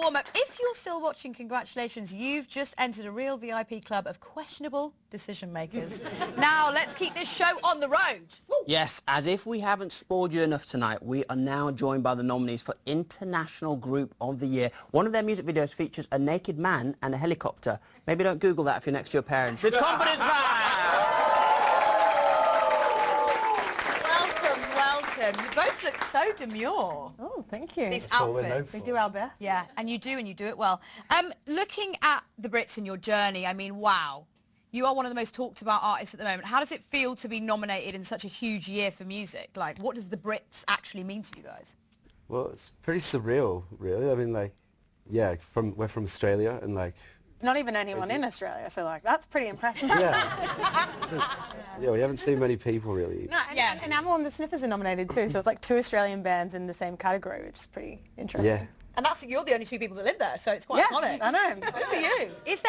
warm-up. If you're still watching, congratulations. You've just entered a real VIP club of questionable decision-makers. Now, let's keep this show on the road. Woo. Yes, as if we haven't spoiled you enough tonight, we are now joined by the nominees for International Group of the Year. One of their music videos features a naked man and a helicopter. Maybe don't Google that if you're next to your parents. It's Confidence Man! You both look so demure. Oh, thank you. These That's outfits. We do our best. Yeah, and you do it well. Looking at the Brits in your journey, I mean, wow. You are one of the most talked about artists at the moment. How does it feel to be nominated in such a huge year for music? Like, what does the Brits actually mean to you guys? Well, it's pretty surreal, really. I mean, like, yeah, we're from Australia, and like... Not even anyone in Australia, so like, that's pretty impressive. Yeah. Yeah, we haven't seen many people, really. No, and Amel and the Sniffers are nominated too, so it's like 2 Australian bands in the same category, which is pretty interesting. Yeah. And you're the only 2 people that live there, so it's quite iconic. I know. Good for you. Is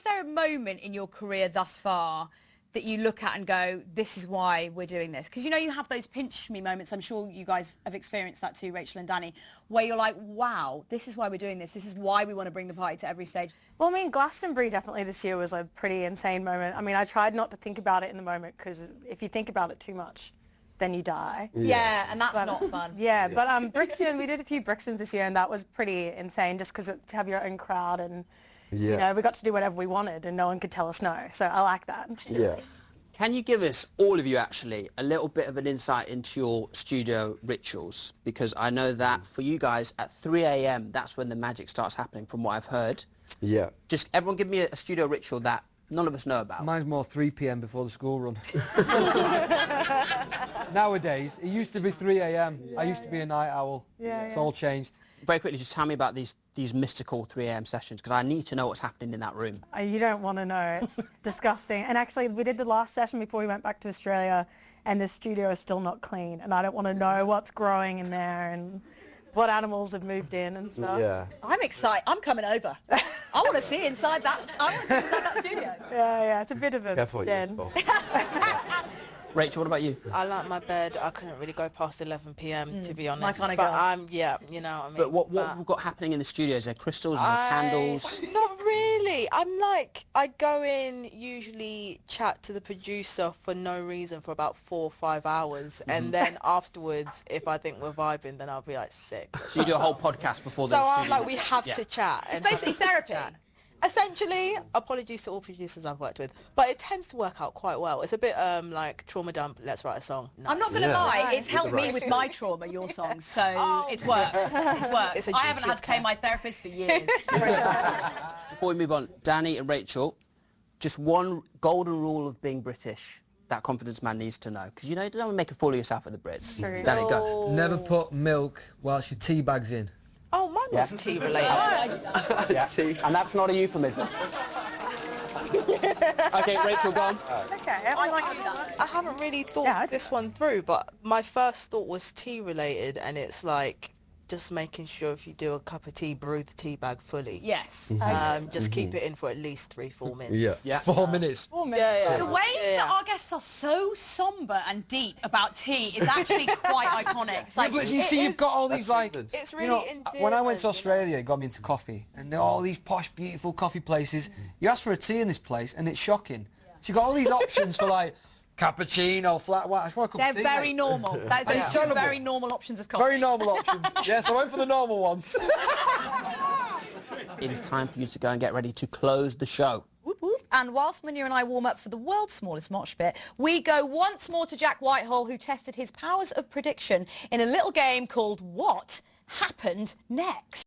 there a moment in your career thus far that you look at and go, this is why we're doing this? Because, you know, you have those pinch me moments, I'm sure you guys have experienced that too, Rachel and Danny, where you're like, wow, this is why we're doing this. This is why we want to bring the party to every stage. Well, I mean, Glastonbury definitely this year was a pretty insane moment. I mean, I tried not to think about it in the moment, because if you think about it too much, then you die. Yeah, and that's not fun. Yeah, but Brixton, we did a few Brixtons this year, and that was pretty insane, just because to have your own crowd and... Yeah. You know, we got to do whatever we wanted and no one could tell us no, so I like that. Yeah. Can you give us, all of you actually, a little bit of an insight into your studio rituals? Because I know that for you guys, at 3 a.m, that's when the magic starts happening, from what I've heard. Yeah. Just everyone give me a studio ritual that none of us know about. Mine's more 3 p.m. before the school run. Nowadays, it used to be 3 a.m. I used to be a night owl. It's all changed. Very quickly, just tell me about these mystical 3 a.m. sessions, because I need to know what's happening in that room. You don't want to know. It's disgusting. And actually, we did the last session before we went back to Australia, and the studio is still not clean. And I don't want to know what's growing in there and what animals have moved in and stuff. Yeah. I'm excited. I'm coming over. I want to see inside that. I want to see inside that studio. Yeah, it's a bit of a Careful what you den. for. Rachel, what about you? I like my bed. I couldn't really go past 11 p.m. to be honest. My kind of but girl. you know what I mean. But what have we got happening in the studio? Is there crystals? Is there candles? Not really. I go in, usually chat to the producer for no reason for about 4 or 5 hours, and then afterwards, if I think we're vibing, then I'll be like sick. So you do a whole podcast before the So I'm studio? like, we have to chat. It's basically therapy. Essentially, apologies to all producers I've worked with, but it tends to work out quite well. It's a bit like trauma dump, let's write a song. Nice. I'm not going to lie, it's helped me with my trauma, your songs, so it's worked. It's worked. I haven't had to pay my therapist for years. Before we move on, Danny and Rachel, just one golden rule of being British that Confidence Man needs to know, because you know, you don't want to make a fool of yourself at the Brits. True. Danny, go. Never put milk whilst your tea bag's in. Oh, mine was tea related. And that's not a euphemism. Okay, Rachel, go on. Okay, I haven't really thought this one through, but my first thought was tea related, and it's like just making sure if you do a cup of tea, brew the tea bag fully. Yes. Just keep it in for at least 3-4 minutes. Yeah. 4 minutes. 4 minutes. Yeah. The way that our guests are so sombre and deep about tea is actually quite iconic. It's like, But you see, you've got all these, like... It's You really know, endearing. when I went to Australia, it got me into coffee. And there are all these posh, beautiful coffee places. You ask for a tea in this place, and it's shocking. So you've got all these options for, like, cappuccino, flat white. I just want a cup of they're tea, very mate. normal. Those two terrible. very normal options of coffee. Very normal options. Yes, I went for the normal ones. It is time for you to go and get ready to close the show. Whoop, whoop. And whilst Munya and I warm up for the world's smallest mosh pit, we go once more to Jack Whitehall, who tested his powers of prediction in a little game called What Happened Next?